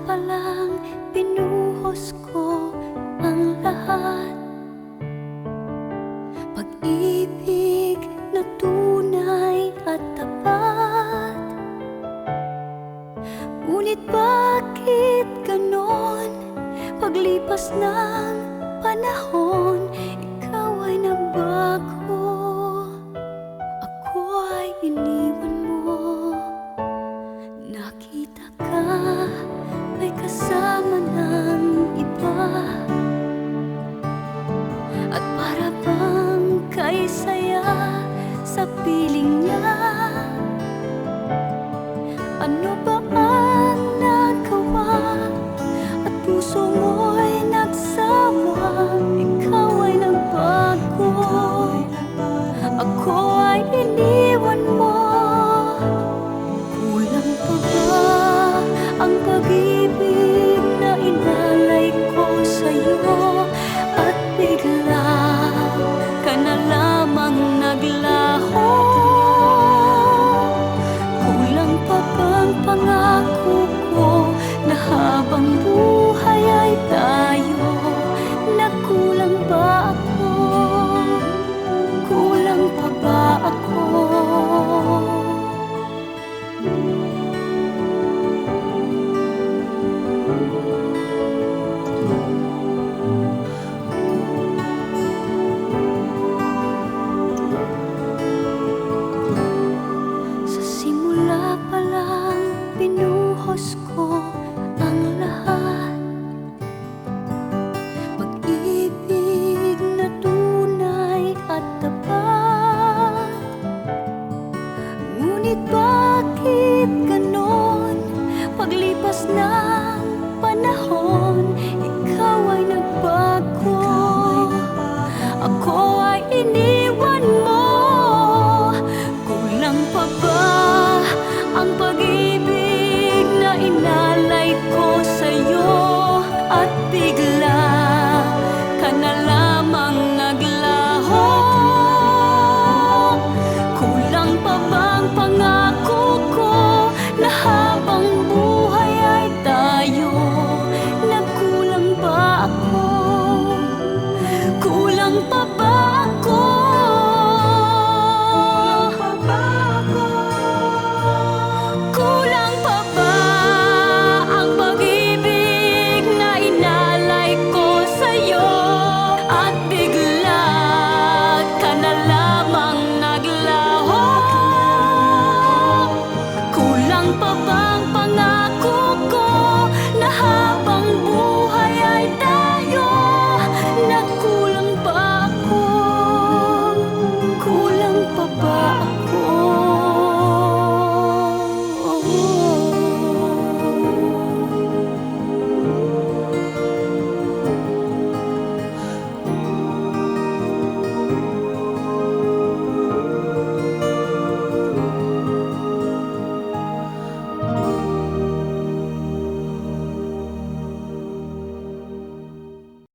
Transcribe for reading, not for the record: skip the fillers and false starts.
pa lang binuhos ko ang lahat. Pag-ibig na tunay at tapat. Ngunit bakit ganon? Paglipas ng panahon, ikaw ay nagbago. Ako ay iniwan mo. Nakita ka, may kasama ng iba. At para bang kay saya sa piling niya. Ano ba ang nagawa? At puso mo'y nagsawa. Ikaw ay nagbago. Ako ay iniwan mo. Kulang pa ba ang pag-ibig na inalay ko sa'yo? At bigla ka na lamang naglaho. Kulang pa bang pangako ko na habang buhay ay tayo? Nagkulang ba ako? Kulang pa ba ako? Sa simula pa lang binuhos ko ang lahat. Pag-ibig na tunay at tapat. Ngunit bakit ganon? Paglipas ng panahon, ikaw ay